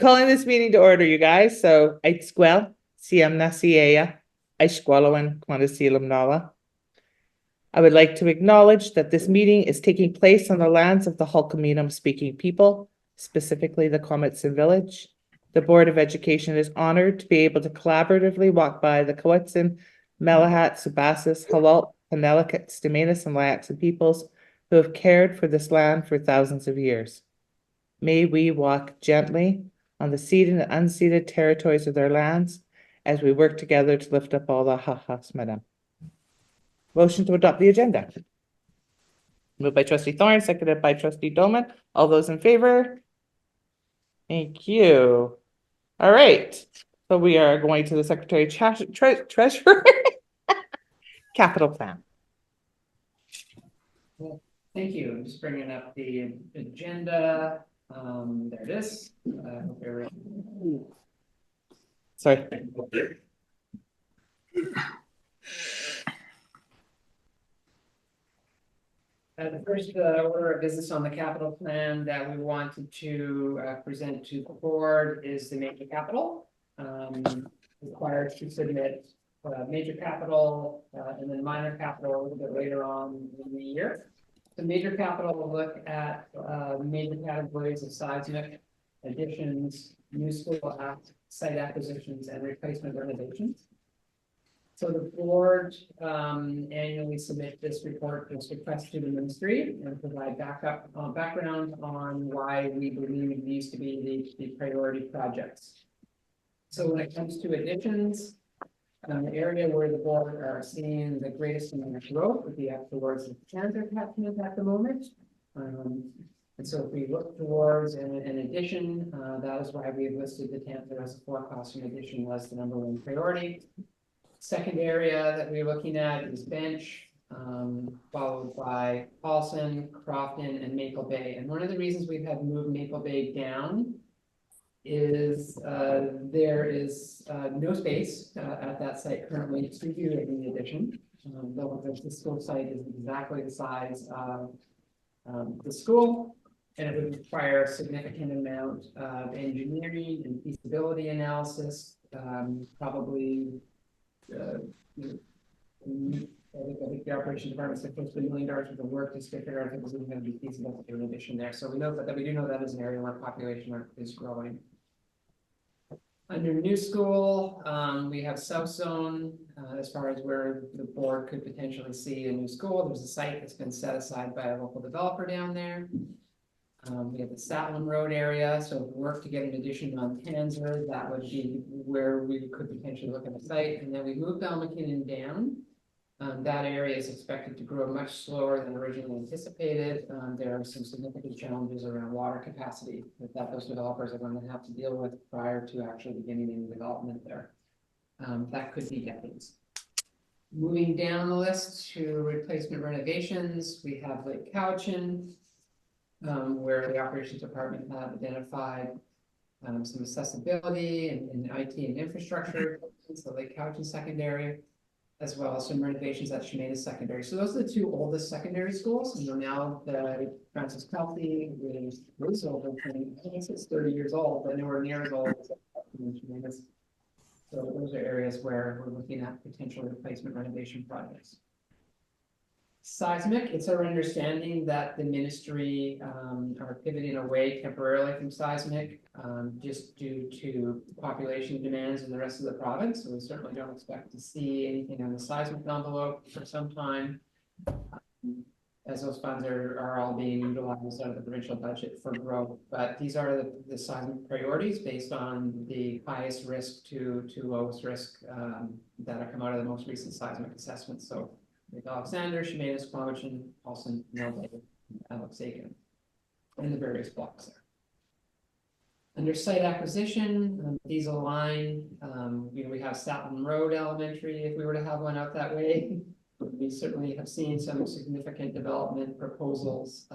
Calling this meeting to order, you guys. So, Aitzquel, Siam Nasiea, Aishqualawan, Quantasilam Nala. I would like to acknowledge that this meeting is taking place on the lands of the Hulkaminum speaking people, specifically the Cometson Village. The Board of Education is honored to be able to collaboratively walk by the Coetson, Malahat, Subasis, Halalt, Penelicut, Stamanis, and Layaxan peoples who have cared for this land for thousands of years. May we walk gently on the ceded and unceded territories of their lands as we work together to lift up all the ha-has, madam. Motion to adopt the agenda. Moved by trustee Thorne, seconded by trustee Doman. All those in favor? Thank you. All right. So we are going to the secretary treasurer capital plan. Thank you. I'm just bringing up the agenda. There it is. Sorry. The first order of business on the capital plan that we wanted to present to the board is the major capital. Required to submit major capital and then minor capital a little bit later on in the year. The major capital will look at major categories of seismic additions, new school site acquisitions, and replacement renovations. So the board annually submit this report, this request to the ministry, and provide background on why we believe these to be the priority projects. So when it comes to additions, the area where the board are seeing the greatest amount of growth would be up towards the Cancer catchment at the moment. And so if we look towards an addition, that is why we have listed the Cancer as a forecasting addition as the #1 priority. Second area that we're looking at is Bench, followed by Paulson, Crofton, and Maple Bay. And one of the reasons we've had to move Maple Bay down is there is no space at that site currently to do any addition. The school site is exactly the size of the school, and it would require a significant amount of engineering and feasibility analysis, probably. I think the operations department said close to $1 million worth of work to figure out if it was even going to be feasible to do an addition there. So we know that we do know that is an area where population is growing. Under new school, we have South Zone as far as where the board could potentially see a new school. There's a site that's been set aside by a local developer down there. We have the Statland Road area, so if we work to get an addition on Tanzer, that would be where we could potentially look at the site. And then we move McKinnon down. That area is expected to grow much slower than originally anticipated. There are some significant challenges around water capacity that those developers are going to have to deal with prior to actually beginning any development there. That could be decades. Moving down the list to replacement renovations, we have Lake Cowichan, where the operations department have identified some accessibility and IT and infrastructure, so Lake Cowichan secondary, as well as some renovations at Chemainus Secondary. So those are the two oldest secondary schools. And now the Francis Kelty is over, I think it's 30 years old, but nowhere near as old as Chemainus. So those are areas where we're looking at potential replacement renovation projects. Seismic, it's our understanding that the ministry are pivoting away temporarily from seismic just due to population demands in the rest of the province. So we certainly don't expect to see anything on the seismic envelope for some time, as those funds are all being utilized out of the provincial budget for growth. But these are the seismic priorities based on the highest risk to lowest risk that have come out of the most recent seismic assessment. So with Alexander, Chemainus, Quamachin, Paulson, Melday, Alex Aiken, and the various blocks there. Under site acquisition, Diesel Line, we have Statland Road Elementary. If we were to have one out that way, we certainly have seen some significant development proposals.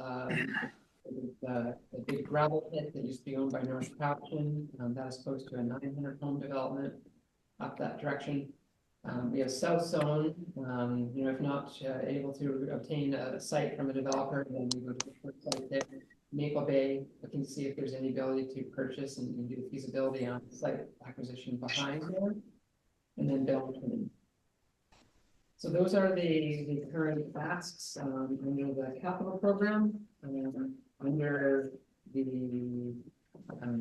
The big gravel pit that used to be owned by North Cowichan, that is close to a 900 home development up that direction. We have South Zone, if not able to obtain a site from a developer, then we go to the first site there. Maple Bay, looking to see if there's any ability to purchase and do feasibility on site acquisition behind there. And then Bell McKinnon. So those are the current tasks, under the capital program, under the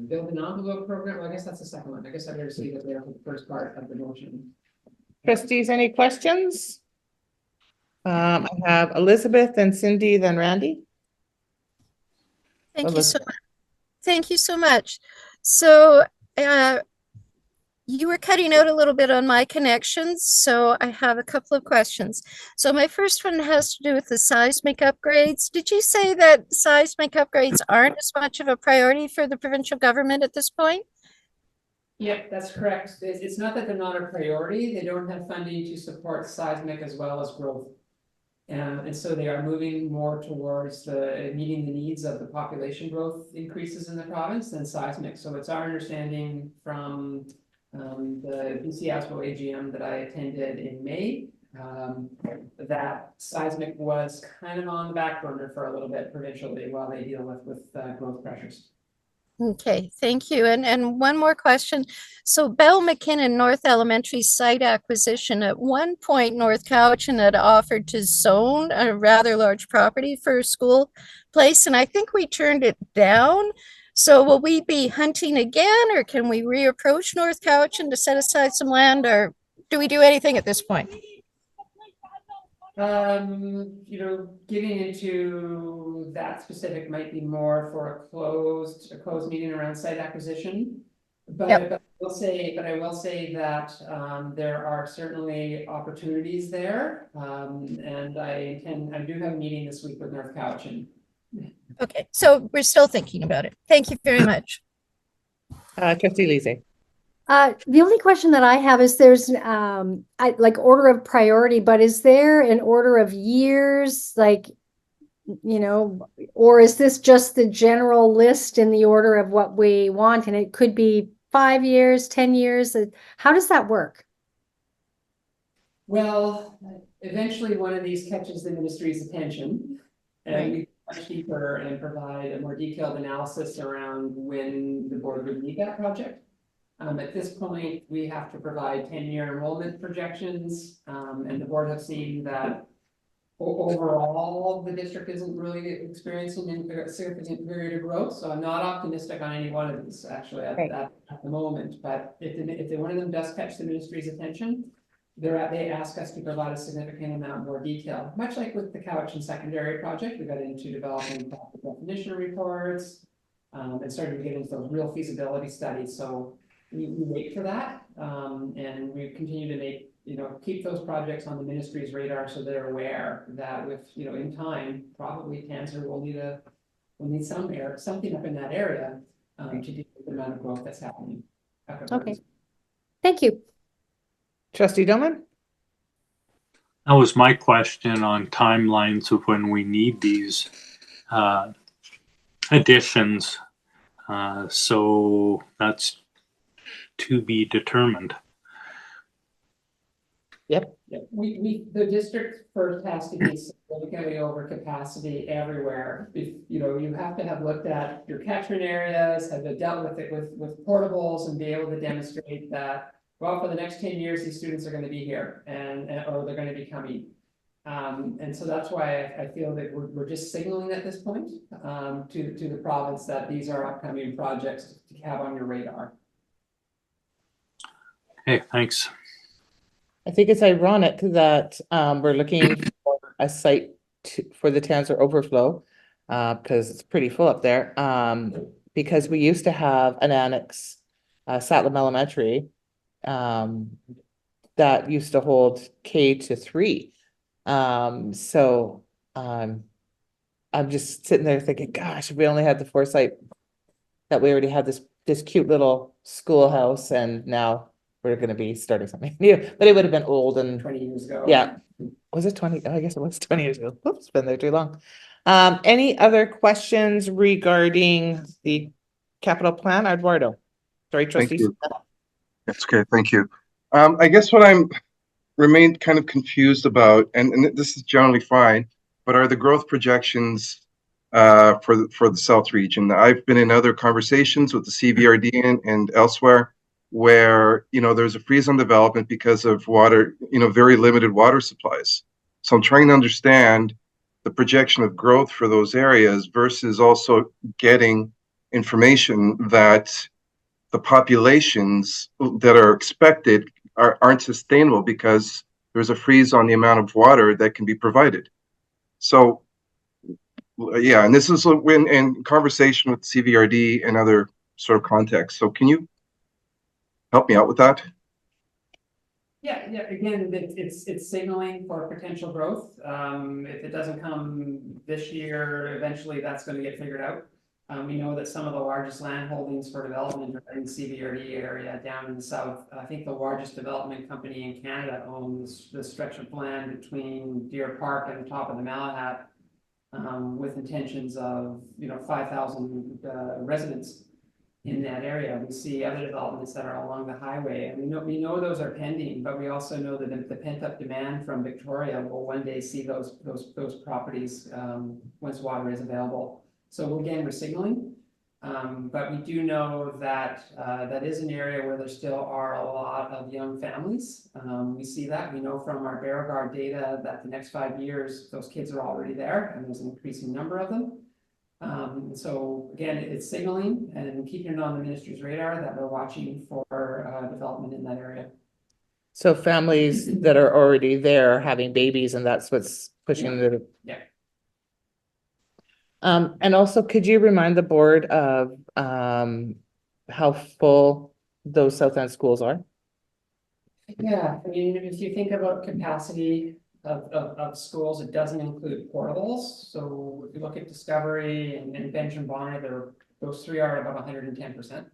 building envelope program. Well, I guess that's the second one. I guess I better see that they're the first part of the motion. Trustees, any questions? I have Elizabeth and Cindy, then Randy. Thank you thank you so much. So, you were cutting out a little bit on my connections, so I have a couple of questions. So my first one has to do with the seismic upgrades. Did you say that seismic upgrades aren't as much of a priority for the provincial government at this point? Yeah, that's correct. It's not that they're not a priority. They don't have funding to support seismic as well as growth. And so they are moving more towards meeting the needs of the population growth increases in the province than seismic. So it's our understanding from the BC ASBO AGM that I attended in May, that seismic was kind of on the back burner for a little bit provincially while they deal with growth pressures. Okay, thank you. And one more question. So Bell McKinnon North Elementary site acquisition, at one point North Cowichan had offered to zone a rather large property for a school place, and I think we turned it down. So will we be hunting again, or can we reapproach North Cowichan to set aside some land, or do we do anything at this point? Getting into that specific might be more for a closed meeting around site acquisition. But, Yep. but I will say that there are certainly opportunities there. And I do have a meeting this week with North Cowichan. Okay, so we're still thinking about it. Thank you very much. Trustee Lizzie. The only question that I have is there's like order of priority, but is there an order of years, like, or is this just the general list in the order of what we want? And it could be 5 years, 10 years. How does that work? Well, eventually one of these catches the ministry's attention. And we much deeper and provide a more detailed analysis around when the board would need that project. At this point, we have to provide 10-year enrollment projections, and the board have seen that overall the district isn't really experiencing a significant period of growth. So I'm not optimistic on any one of these actually at the moment. But if one of them does catch the ministry's attention, they ask us to provide a significant amount more detail, much like with the Cowichan secondary project. We got into developing definition reports, and started to get into those real feasibility studies. So we wait for that, and we continue to make, keep those projects on the ministry's radar so they're aware that with, in time, probably Tanser will need something up in that area to deal with the amount of growth that's happening. Okay, thank you. Trustee Doman. That was my question on timelines of when we need these additions. So that's to be determined. Yep. The district first has to be significantly over capacity everywhere. You have to have looked at your catchment areas, have dealt with it with portables, and be able to demonstrate that, well, for the next 10 years, these students are going to be here or they're going to be coming. And so that's why I feel that we're just signaling at this point to the province that these are upcoming projects to have on your radar. Hey, thanks. I think it's ironic that we're looking for a site for the Tanser overflow because it's pretty full up there. Because we used to have an annex, Satlam Elementary, that used to hold K-3. So I'm just sitting there thinking, gosh, if we only had the foresight that we already had this cute little schoolhouse, and now we're going to be starting something new. But it would have been old and 20 years ago. Yeah. Was it 20? Oh, I guess it was 20 years ago. Oops, been there too long. Any other questions regarding the capital plan, Eduardo? Sorry, trustee. That's okay, thank you. I guess what I'm remained kind of confused about, and this is generally fine, but are the growth projections for the South region. I've been in other conversations with the CVRD and elsewhere where, there's a freeze on development because of water, very limited water supplies. So I'm trying to understand the projection of growth for those areas versus also getting information that the populations that are expected aren't sustainable because there's a freeze on the amount of water that can be provided. So, yeah, and this is in conversation with CVRD and other sort of contexts. So can you help me out with that? Yeah, again, it's signaling for potential growth. If it doesn't come this year, eventually that's gonna get figured out. We know that some of the largest land holdings for development are in the CVRD area down in the south. I think the largest development company in Canada owns the stretch of land between Deer Park and the top of the Malahat, with intentions of, 5,000 residents in that area. We see other developments that are along the highway, and we know those are pending, but we also know that the pent-up demand from Victoria will one day see those properties, once water is available. So again, we're signaling, but we do know that that is an area where there still are a lot of young families. We see that. We know from our Beauregard data that the next 5 years, those kids are already there, and there's an increasing number of them. So again, it's signaling and keeping it on the ministry's radar that we're watching for development in that area. So families that are already there are having babies, and that's what's pushing the. Yeah. And also, could you remind the board of how full those South End schools are? Yeah, I mean, if you think about capacity of schools, it doesn't include portables. So if you look at Discovery and Benjamin Bonner, those three are about 110%.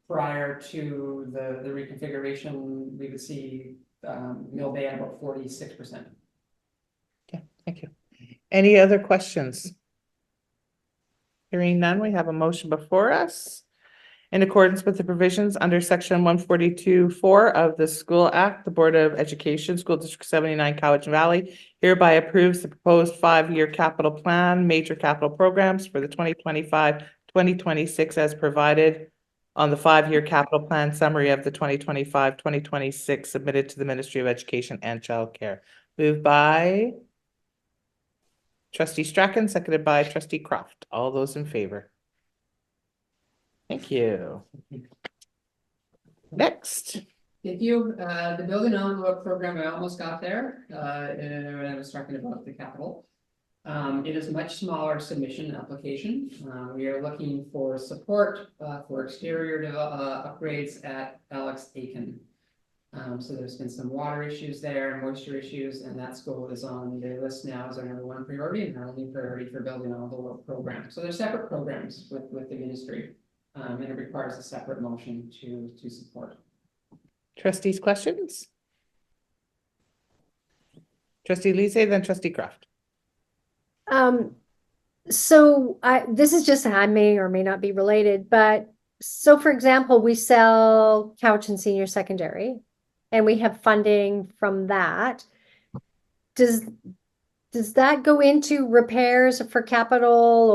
Prior to the reconfiguration, we would see Mill Bay at about 46%. Okay, thank you. Any other questions? Hearing none, we have a motion before us. In accordance with the provisions under section 142(4) of the School Act, the Board of Education, School District 79, Cowichan Valley hereby approves the proposed 5-year capital plan, major capital programs for the 2025-2026 as provided on the 5-year capital plan summary of the 2025-2026 submitted to the Ministry of Education and Childcare. Moved by Trustee Strachan, seconded by Trustee Croft. All those in favor? Thank you. Next. Thank you. The building envelope program, I almost got there, when I was talking about the capital. It is a much smaller submission application. We are looking for support for exterior upgrades at Alex Aiken. So there's been some water issues there, moisture issues, and that school is on their list now as our #1 priority and our only priority for building envelope program. So they're separate programs with the ministry, and it requires a separate motion to support. Trustees, questions? Trustee Lise, then Trustee Croft. So this is just, I may or may not be related, but so for example, we sell Cowichan Senior Secondary and we have funding from that. Does that go into repairs for capital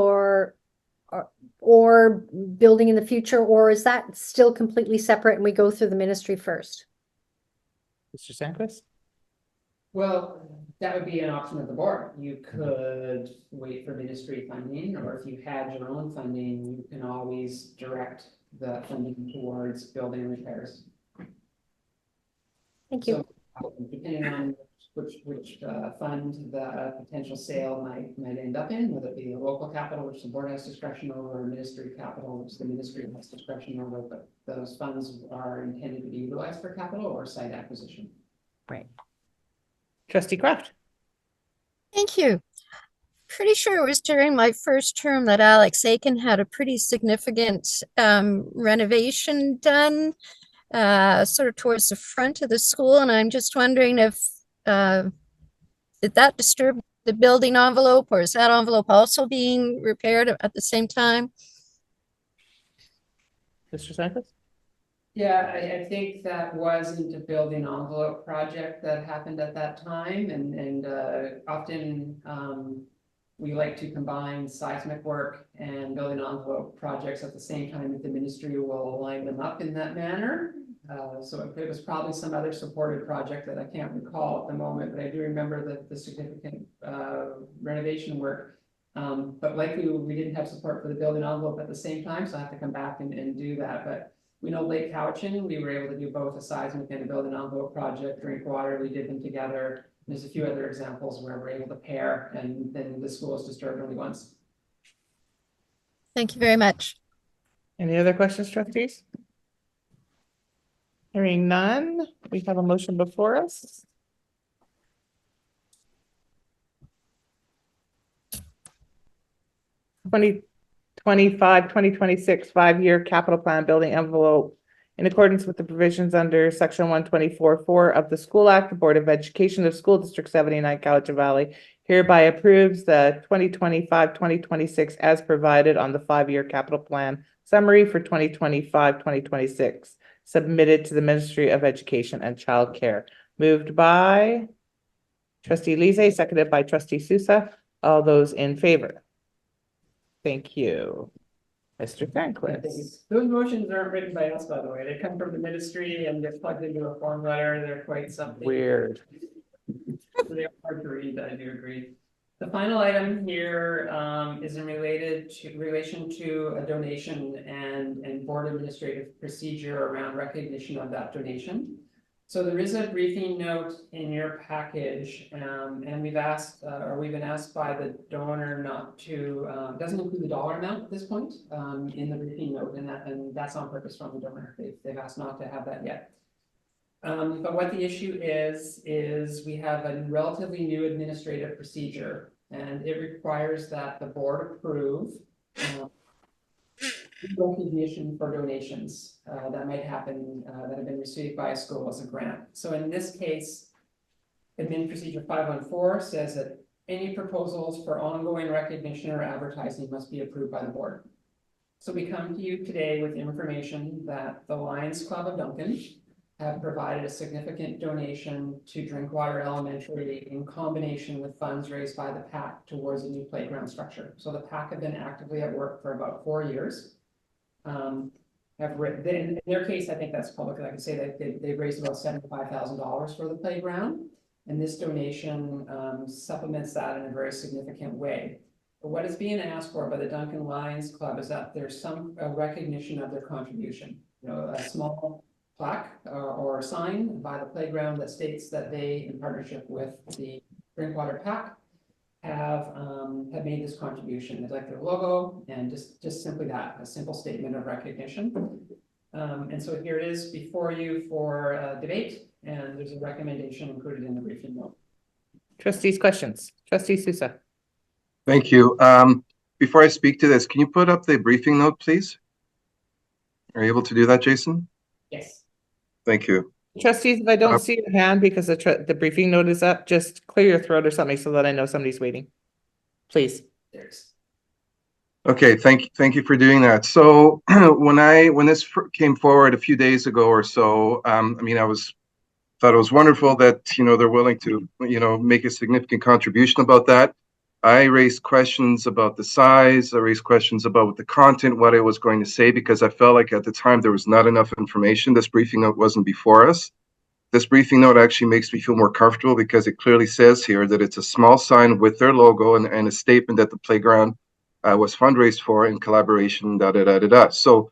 or building in the future, or is that still completely separate and we go through the ministry first? Mr. Sandquist? Well, that would be an option of the board. You could wait for ministry funding, or if you had your own funding, you can always direct the funding towards building repairs. Thank you. So, depending on which fund the potential sale might end up in, whether it be a local capital, which the board has discretion over, or ministry capital, which the ministry has discretion over, but those funds are intended to be utilized for capital or site acquisition. Right. Trustee Croft? Thank you. Pretty sure it was during my first term that Alex Aiken had a pretty significant renovation done sort of towards the front of the school, and I'm just wondering if did that disturb the building envelope, or is that envelope also being repaired at the same time? Mr. Sandquist? Yeah, I think that wasn't a building envelope project that happened at that time, and often we like to combine seismic work and building envelope projects at the same time that the ministry will line them up in that manner. So it was probably some other supported project that I can't recall at the moment, but I do remember the significant renovation work. But likely we didn't have support for the building envelope at the same time, so I have to come back and do that. But we know Lake Cowichan, we were able to do both a seismic and a building envelope project. Drink water, we did them together. There's a few other examples where we're able to pair, and then the school is disturbed only once. Thank you very much. Any other questions, trustees? Hearing none, we have a motion before us. Twenty 2026 5-year capital plan building envelope. In accordance with the provisions under section 124.4 of the School Act, the Board of Education of School District 79 Cowichan Valley hereby approves the 2025-2026 as provided on the 5-year capital plan summary for 2025-2026 submitted to the Ministry of Education and Child Care. Moved by Trustee Lizet, seconded by Trustee Sousa. All those in favor? Thank you. Mr. Thanklis. Those motions aren't written by us, by the way. They come from the ministry and get plugged into a form letter. They're quite something. Weird. They're hard to read, I do agree. The final item here is in relation to a donation and board administrative procedure around recognition of that donation. So there is a briefing note in your package, and we've asked, or we've been asked by the donor not to, doesn't include the dollar amount at this point, in the briefing note, and that's on purpose from the donor. They've asked not to have that yet. But what the issue is we have a relatively new administrative procedure, and it requires that the board approve recognition for donations that might happen that have been received by a school as a grant. So in this case, admin procedure 514 says that any proposals for ongoing recognition or advertising must be approved by the board. So we come to you today with information that the Lions Club of Duncan have provided a significant donation to Drinkwater Elementary in combination with funds raised by the PAC towards a new playground structure. So the PAC have been actively at work for about 4 years. Have written, in their case, I think that's public. I can say that they've raised about $75,000 for the playground, and this donation supplements that in a very significant way. But what is being asked for by the Duncan Lions Club is that there's some recognition of their contribution. You know, a small plaque or a sign by the playground that states that they, in partnership with the Drinkwater PAC, have made this contribution. They'd like their logo and just simply that, a simple statement of recognition. And so here it is before you for debate, and there's a recommendation included in the briefing note. Trustees, questions? Trustee Sousa. Thank you. Before I speak to this, can you put up the briefing note, please? Are you able to do that, Jason? Yes. Thank you. Trustees, if I don't see your hand because the briefing note is up, just clear your throat or something so that I know somebody's waiting. Please. There's. Okay, thank you for doing that. So when this came forward a few days ago or so, I mean, thought it was wonderful that they're willing to make a significant contribution about that. I raised questions about the size. I raised questions about the content, what I was going to say, because I felt like at the time there was not enough information. This briefing note wasn't before us. This briefing note actually makes me feel more comfortable because it clearly says here that it's a small sign with their logo and a statement that the playground was fundraised for in collaboration, So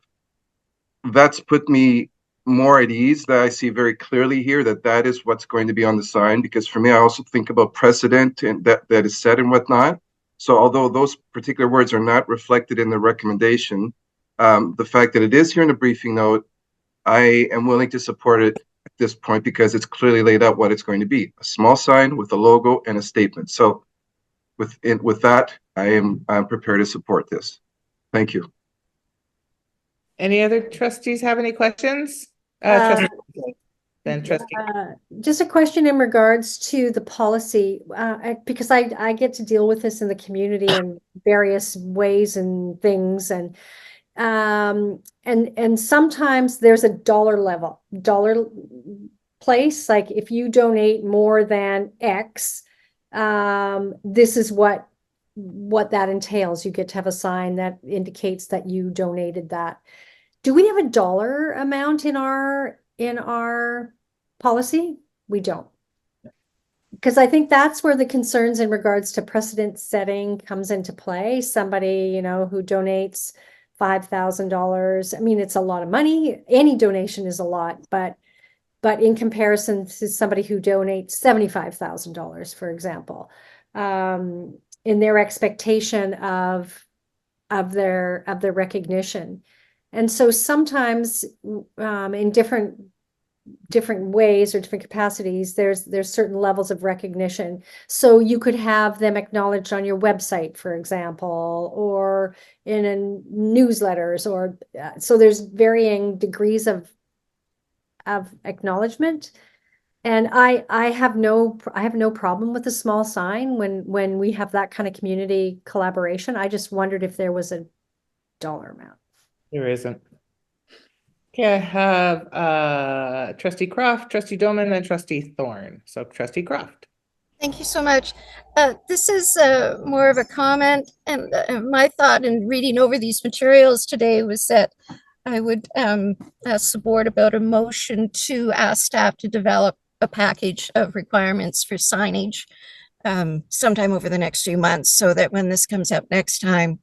that's put me more at ease, that I see very clearly here that is what's going to be on the sign, because for me, I also think about precedent and that is set and whatnot. So although those particular words are not reflected in the recommendation, the fact that it is here in the briefing note, I am willing to support it at this point because it's clearly laid out what it's going to be: a small sign with a logo and a statement. So with that, I'm prepared to support this. Thank you. Any other trustees have any questions? Trustee. Just a question in regards to the policy, because I get to deal with this in the community in various ways and things, and sometimes there's a dollar place, like if you donate more than X, this is what what that entails. You get to have a sign that indicates that you donated that. Do we have a dollar amount in our policy? We don't. Because I think that's where the concerns in regards to precedent setting comes into play. Somebody, who donates $5,000. I mean, it's a lot of money. Any donation is a lot, but in comparison to somebody who donates $75,000, for example, in their expectation of their recognition. And so sometimes in different ways or different capacities, there's certain levels of recognition. So you could have them acknowledged on your website, for example, or in newsletters, or so there's varying degrees of acknowledgement. And I have no problem with a small sign when we have that kind of community collaboration. I just wondered if there was a dollar amount. There isn't. Okay, I have trustee Croft, trustee Doman, and trustee Thorne. So trustee Croft. Thank you so much. This is more of a comment, and my thought in reading over these materials today was that I would ask the board about a motion to ask staff to develop a package of requirements for signage sometime over the next few months, so that when this comes up next time,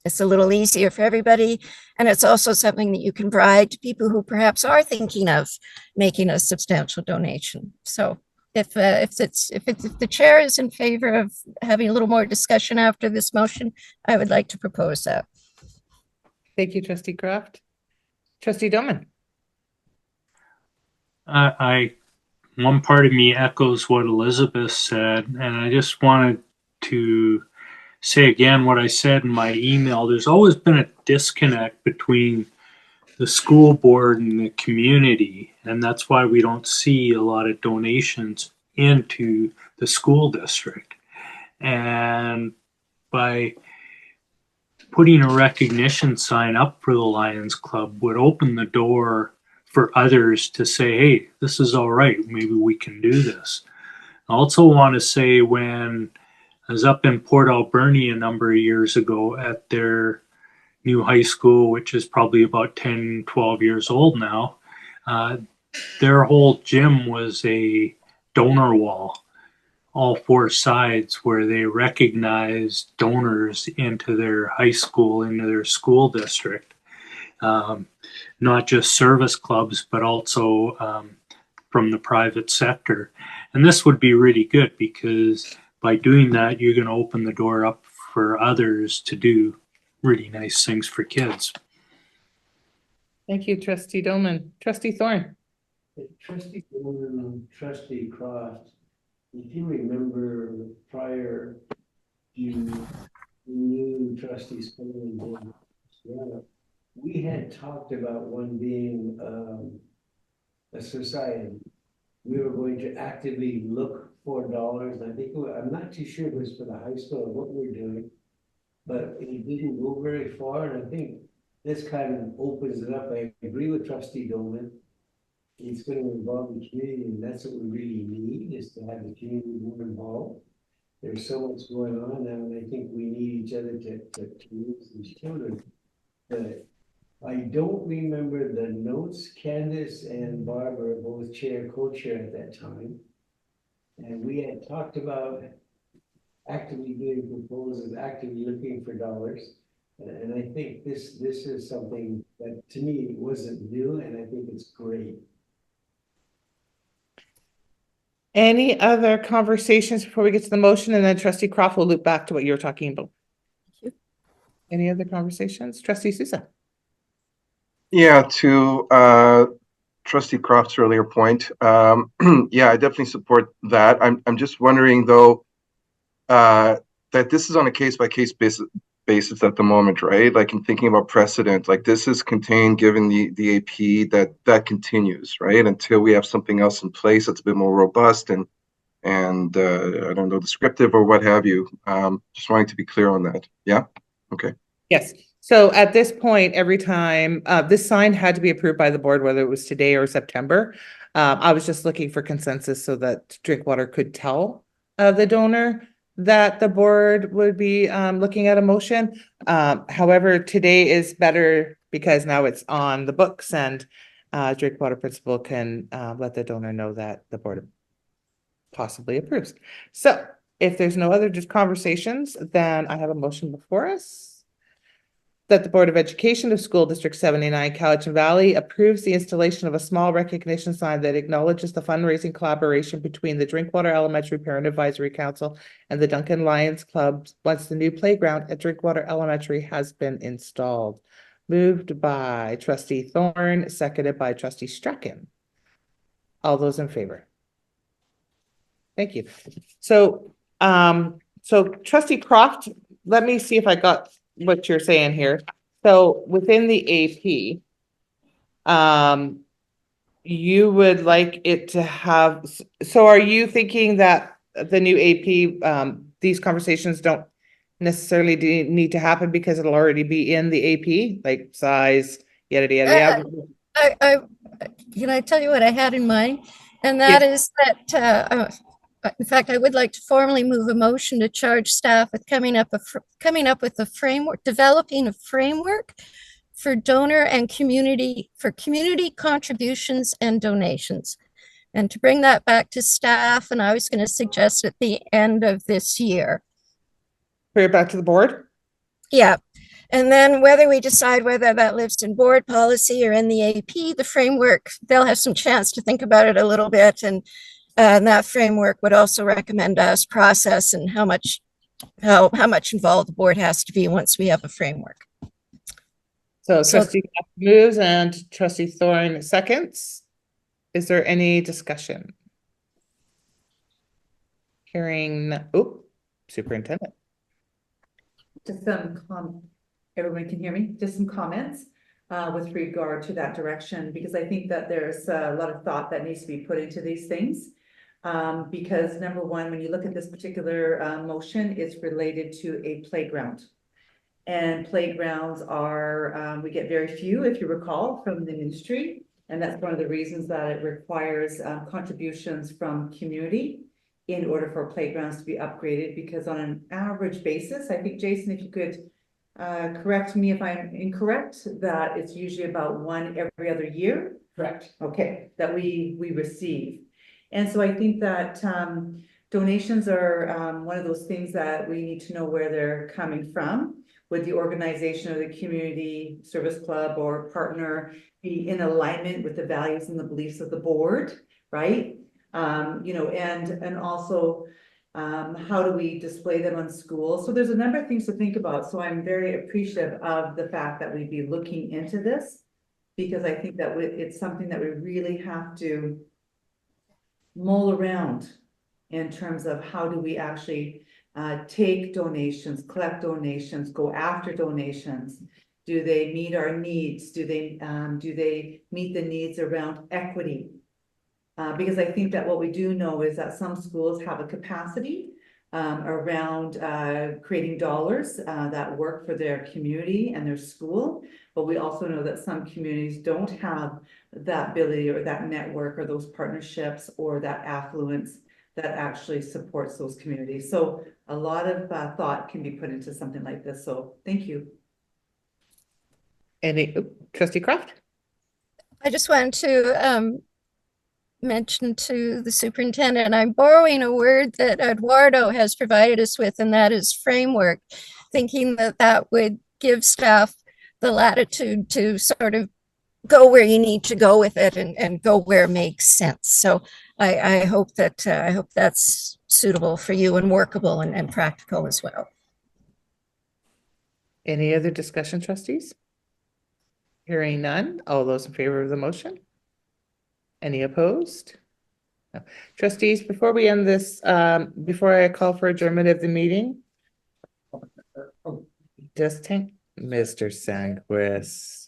it's a little easier for everybody. And it's also something that you can provide to people who perhaps are thinking of making a substantial donation. So if the chair is in favor of having a little more discussion after this motion, I would like to propose that. Thank you, trustee Croft. Trustee Doman. One part of me echoes what Elizabeth said, and I just wanted to say again what I said in my email. There's always been a disconnect between the school board and the community, and that's why we don't see a lot of donations into the school district. And by putting a recognition sign up for the Lions Club would open the door for others to say, hey, this is all right, maybe we can do this. I also want to say, when I was up in Port Alberni a number of years ago at their new high school, which is probably about 10, 12 years old now, their whole gym was a donor wall, all four sides, where they recognized donors into their high school, into their school district. Not just service clubs, but also from the private sector. And this would be really good, because by doing that, you're going to open the door up for others to do really nice things for kids. Thank you, trustee Doman. Trustee Thorne. Trustee Doman, trustee Croft, if you remember prior to new trustees coming in, we had talked about one being a society. We were going to actively look for dollars. I think I'm not too sure it was for the high school or what we're doing, but it didn't go very far. And I think this kind of opens it up. I agree with trustee Doman. It's going to involve the community, and that's what we really need, is to have the community more involved. There's so much going on now, and I think we need each other to use these children. But I don't remember the notes. Candace and Barbara both co-chair at that time. And we had talked about actively doing proposals, actively looking for dollars. And I think this is something that to me wasn't new, and I think it's great. Any other conversations before we get to the motion? And then trustee Croft will loop back to what you were talking about. Thank you. Any other conversations? Trustee Sousa. Yeah, to trustee Croft's earlier point, yeah, I definitely support that. I'm just wondering though, that this is on a case-by-case basis at the moment, right? Like, in thinking about precedent, like this is contained given the AP that continues, right? Until we have something else in place that's a bit more robust and I don't know, descriptive or what have you. Just wanting to be clear on that. Yeah. Okay. Yes. So at this point, every time this sign had to be approved by the board, whether it was today or September. I was just looking for consensus so that Drinkwater could tell the donor that the board would be looking at a motion. However, today is better because now it's on the books and Drinkwater Principal can let the donor know that the board possibly approves. So if there's no other just conversations, then I have a motion before us. That the Board of Education of School District 79 Cowichan Valley approves the installation of a small recognition sign that acknowledges the fundraising collaboration between the Drinkwater Elementary Parent Advisory Council and the Duncan Lions Club once the new playground at Drinkwater Elementary has been installed. Moved by trustee Thorne, seconded by trustee Strachan. All those in favor? Thank you. So trustee Croft, let me see if I got what you're saying here. So within the AP, you would like it to have, so are you thinking that the new AP, these conversations don't necessarily need to happen because it'll already be in the AP, like size, yada, yada, yada? I can I tell you what I had in mind? And that is that, in fact, I would like to formally move a motion to charge staff with coming up with a framework, developing a framework for donor and community contributions and donations. And to bring that back to staff, and I was going to suggest at the end of this year. Bring it back to the board? Yeah. And then whether we decide whether that lives in board policy or in the AP, the framework, they'll have some chance to think about it a little bit. And that framework would also recommend us process and how much involved the board has to be once we have a framework. So trustee moves and trustee Thorne seconds. Is there any discussion? Hearing, superintendent. Just everyone can hear me, just some comments with regard to that direction, because I think that there's a lot of thought that needs to be put into these things. Because number one, when you look at this particular motion, it's related to a playground. And playgrounds are, we get very few, if you recall, from the industry. And that's one of the reasons that it requires contributions from community in order for playgrounds to be upgraded, because on an average basis, I think, Jason, if you could correct me if I'm incorrect, that it's usually about one every other year. Correct. Okay, that we receive. And so I think that donations are one of those things that we need to know where they're coming from. Would the organization or the community service club or partner be in alignment with the values and the beliefs of the board, right? You know, and also how do we display them on schools? So there's a number of things to think about. So I'm very appreciative of the fact that we'd be looking into this, because I think that it's something that we really have to mull around in terms of how do we actually take donations, collect donations, go after donations. Do they meet our needs? Do they meet the needs around equity? Because I think that what we do know is that some schools have a capacity around creating dollars that work for their community and their school. But we also know that some communities don't have that ability or that network or those partnerships or that affluence that actually supports those communities. So a lot of thought can be put into something like this. So thank you. Any, trustee Croft? I just wanted to mention to the superintendent, and I'm borrowing a word that Eduardo has provided us with, and that is framework, thinking that that would give staff the latitude to sort of go where you need to go with it and go where it makes sense. So I hope that that's suitable for you and workable and practical as well. Any other discussion, trustees? Hearing none. All those in favor of the motion? Any opposed? No. Trustees, before we end this, before I call for adjournment of the meeting, just take Mr. Sandquist.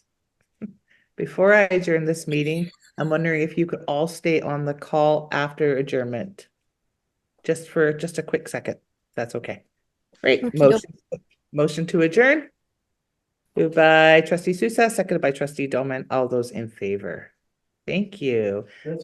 Before I adjourn this meeting, I'm wondering if you could all stay on the call after adjournment. Just for a quick second. That's okay. Great. Motion to adjourn. Moved by trustee Sousa, seconded by trustee Dolman. All those in favor. Thank you.